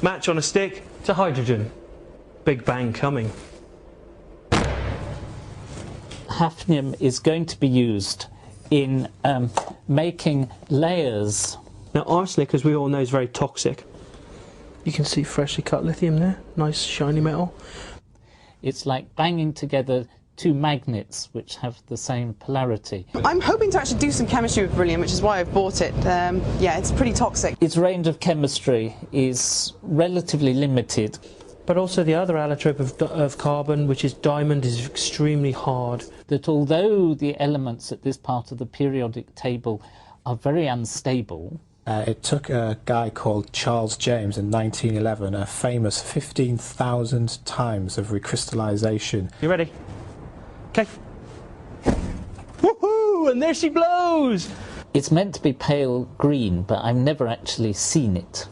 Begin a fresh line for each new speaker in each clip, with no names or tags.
Match on a stick to hydrogen. Big bang coming.
Hafnium is going to be used in making layers.
Now arsenic, as we all know, is very toxic. You can see freshly cut lithium there, nice shiny metal.
It's like banging together two magnets which have the same polarity.
I'm hoping to actually do some chemistry with beryllium, which is why I've bought it. Yeah, it's pretty toxic.
Its range of chemistry is relatively limited.
But also the other allotrope of carbon, which is diamond, is extremely hard.
That although the elements at this part of the periodic table are very unstable,
it took a guy called Charles James in 1911 a famous 15,000 times of recrystallization.
You ready? Okay. Woohoo! And there she blows!
It's meant to be pale green, but I've never actually seen it.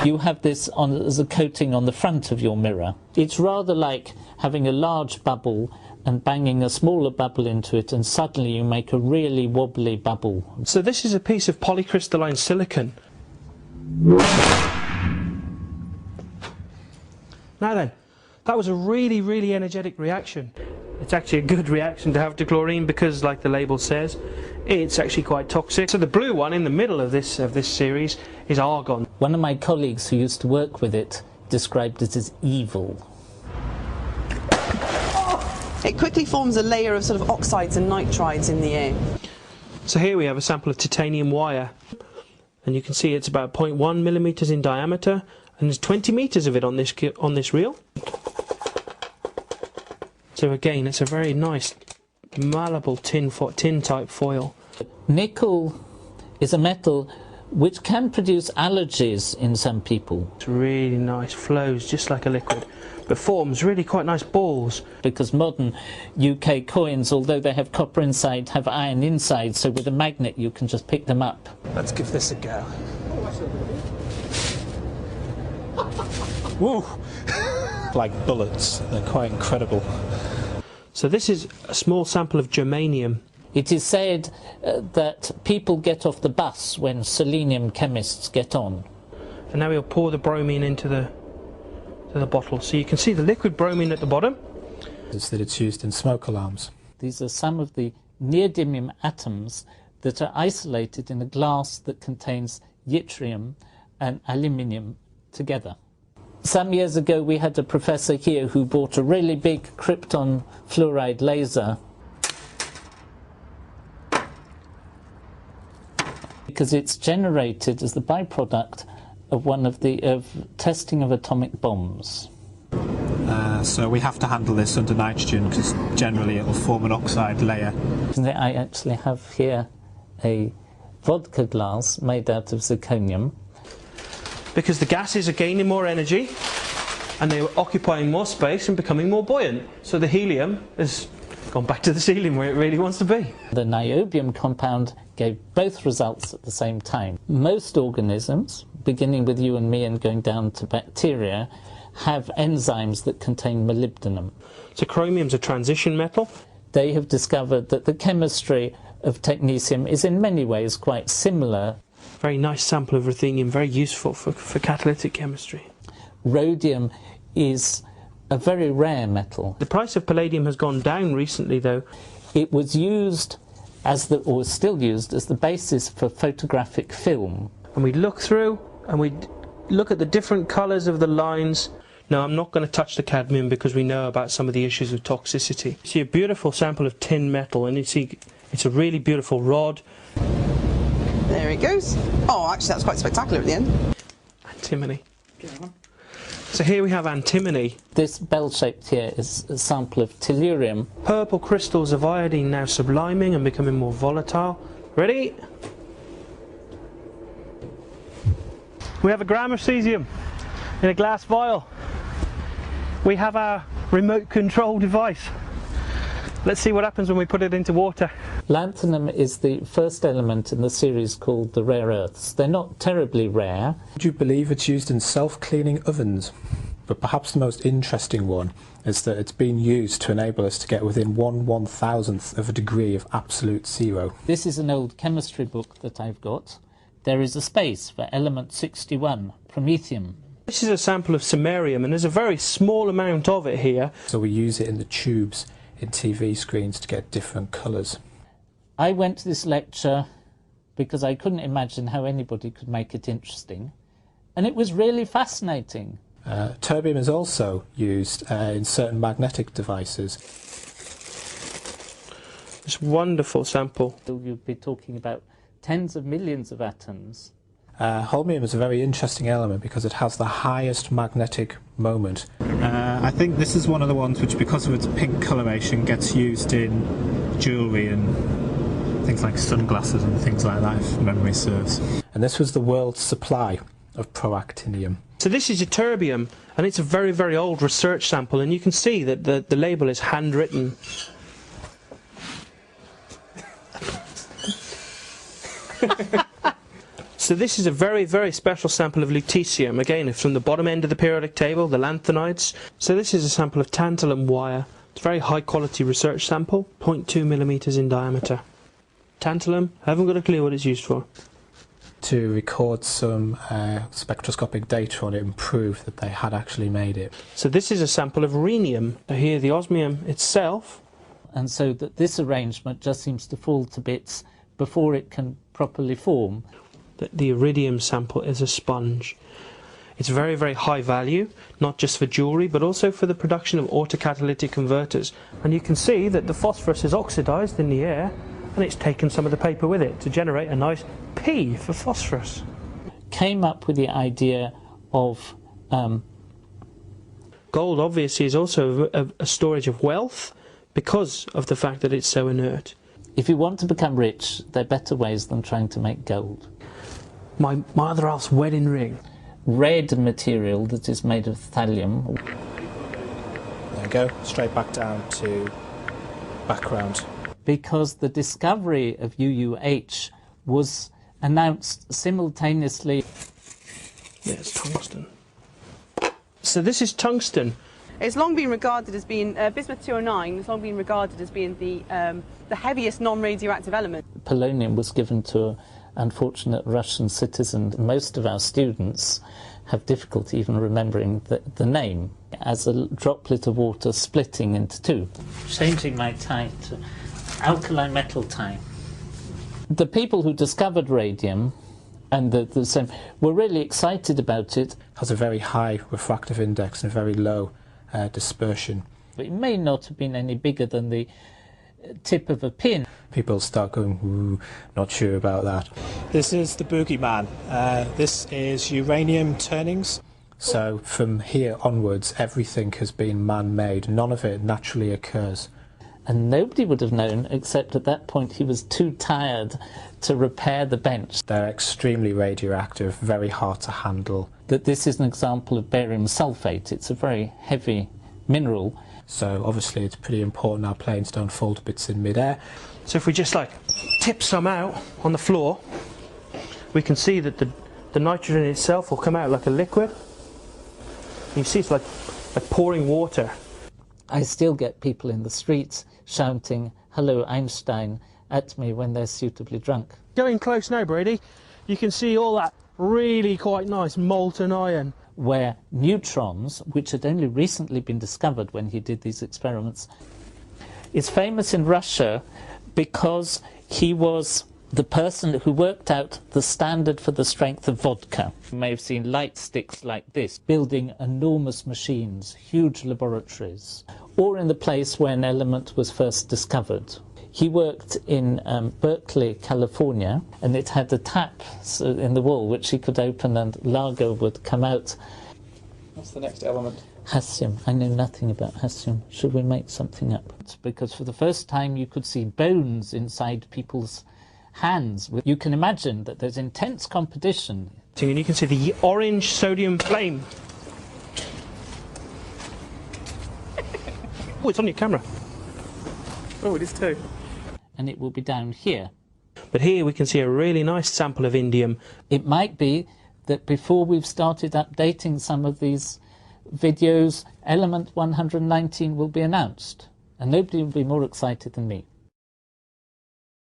You have this on as a coating on the front of your mirror. It's rather like having a large bubble and banging a smaller bubble into it, and suddenly you make a really wobbly bubble.
So this is a piece of polycrystalline silicon. Now then, that was a really, really energetic reaction. It's actually a good reaction to have to chlorine because, like the label says, it's actually quite toxic. So the blue one in the middle of this series is argon.
One of my colleagues who used to work with it described it as evil.
It quickly forms a layer of sort of oxides and nitrides in the air.
So here we have a sample of titanium wire, and you can see it's about 0.1 millimeters in diameter, and there's 20 meters of it on this reel. So again, it's a very nice malleable tin type foil.
Nickel is a metal which can produce allergies in some people.
It's really nice, flows just like a liquid, but forms really quite nice balls.
Because modern UK coins, although they have copper inside, have iron inside, so with a magnet you can just pick them up.
Let's give this a go. Woo! Like bullets, they're quite incredible.
So this is a small sample of germanium.
It is said that people get off the bus when selenium chemists get on.
And now we'll pour the bromine into the bottle. So you can see the liquid bromine at the bottom.
It's that it's used in smoke alarms.
These are some of the neodymium atoms that are isolated in a glass that contains yttrium and aluminium together. Some years ago we had a professor here who bought a really big krypton fluoride laser because it's generated as the byproduct of testing of atomic bombs.
So we have to handle this under nitrogen because generally it will form an oxide layer.
I actually have here a vodka glass made out of zirconium.
Because the gases are gaining more energy and they're occupying more space and becoming more buoyant. So the helium has gone back to the ceiling where it really wants to be.
The niobium compound gave both results at the same time. Most organisms, beginning with you and me and going down to bacteria, have enzymes that contain molybdenum.
So chromium's a transition metal.
They have discovered that the chemistry of technetium is in many ways quite similar.
Very nice sample of ruthenium, very useful for catalytic chemistry.
Rhodium is a very rare metal.
The price of palladium has gone down recently though.
It was used or is still used as the basis for photographic film.
And we look through and we look at the different colours of the lines. Now I'm not going to touch the cadmium because we know about some of the issues of toxicity. You see a beautiful sample of tin metal, and you see it's a really beautiful rod.
There it goes. Oh, actually that's quite spectacular at the end.
Antimony. So here we have antimony.
This bell-shaped here is a sample of tellurium.
Purple crystals of iodine now subliming and becoming more volatile. Ready? We have a gram of cesium in a glass vial. We have our remote control device. Let's see what happens when we put it into water.
Lanthanum is the first element in the series called the rare earths. They're not terribly rare.
Would you believe it's used in self-cleaning ovens? But perhaps the most interesting one is that it's been used to enable us to get within 1/1000th of a degree of absolute zero.
This is an old chemistry book that I've got there is a space for element 61, promethium.
This is a sample of samarium, and there's a very small amount of it here.
So we use it in the tubes in TV screens to get different colours.
I went to this lecture because I couldn't imagine how anybody could make it interesting, and it was really fascinating.
Terbium is also used in certain magnetic devices.
This wonderful sample.
You'd be talking about tens of millions of atoms.
Holmium is a very interesting element because it has the highest magnetic moment. I think this is one of the ones which, because of its pink coloration, gets used in jewellery and things like sunglasses and things like that, if memory serves. And this was the world's supply of proactinium.
So this is ytterbium, and it's a very, very old research sample, and you can see that the label is handwritten. So this is a very, very special sample of lutetium. Again, it's from the bottom end of the periodic table, the lanthanides. So this is a sample of tantalum wire. It's a very high quality research sample, 0.2 millimeters in diameter. Tantalum, I haven't got a clue what it's used for.
To record some spectroscopic data on it and prove that they had actually made it.
So this is a sample of rhenium. So here the osmium itself.
And so that this arrangement just seems to fall to bits before it can properly form.
The iridium sample is a sponge. It's very, very high value, not just for jewellery, but also for the production of autocatalytic converters. And you can see that the phosphorus is oxidised in the air, and it's taken some of the paper with it to generate a nice P for phosphorus.
Came up with the idea of
gold obviously is also a storage of wealth because of the fact that it's so inert.
If you want to become rich, there are better ways than trying to make gold.
My mother half's wedding ring.
Red material that is made of thallium.
There we go, straight back down to background.
Because the discovery of UUH was announced simultaneously.
There's tungsten. So this is tungsten.
It's long been regarded as being, bismuth 209 has long been regarded as being the heaviest non-radioactive element.
Polonium was given to an unfortunate Russian citizen. Most of our students have difficulty even remembering the name, as a droplet of water splitting into two. Changing my tie to alkali metal tie. The people who discovered radium and the same were really excited about it.
It has a very high refractive index and a very low dispersion.
But it may not have been any bigger than the tip of a pin.
People start going, ooh, not sure about that. This is the boogeyman. This is uranium turnings. So from here onwards, everything has been man-made. None of it naturally occurs.
And nobody would have known, except at that point he was too tired to repair the bench.
They're extremely radioactive, very hard to handle.
That this is an example of barium sulfate. It's a very heavy mineral.
So obviously it's pretty important our planes don't fall to bits in midair.
So if we just like tip some out on the floor, we can see that the nitrogen itself will come out like a liquid. You see it's like pouring water.
I still get people in the streets shouting, "Hello, Einstein," at me when they're suitably drunk.
Going close now, Brady, you can see all that really quite nice molten iron.
Where neutrons, which had only recently been discovered when he did these experiments, is famous in Russia because he was the person who worked out the standard for the strength of vodka. You may have seen light sticks like this, building enormous machines, huge laboratories, or in the place where an element was first discovered. He worked in Berkeley, California, and it had a tap in the wall which he could open and lager would come out.
What's the next element?
Hassium. I know nothing about hassium. Should we make something up? Because for the first time you could see bones inside people's hands. You can imagine that there's intense competition.
And you can see the orange sodium flame. Oh, it's on your camera. Oh, it is too.
And it will be down here.
But here we can see a really nice sample of indium.
It might be that before we've started updating some of these videos, element 119 will be announced. And nobody will be more excited than me.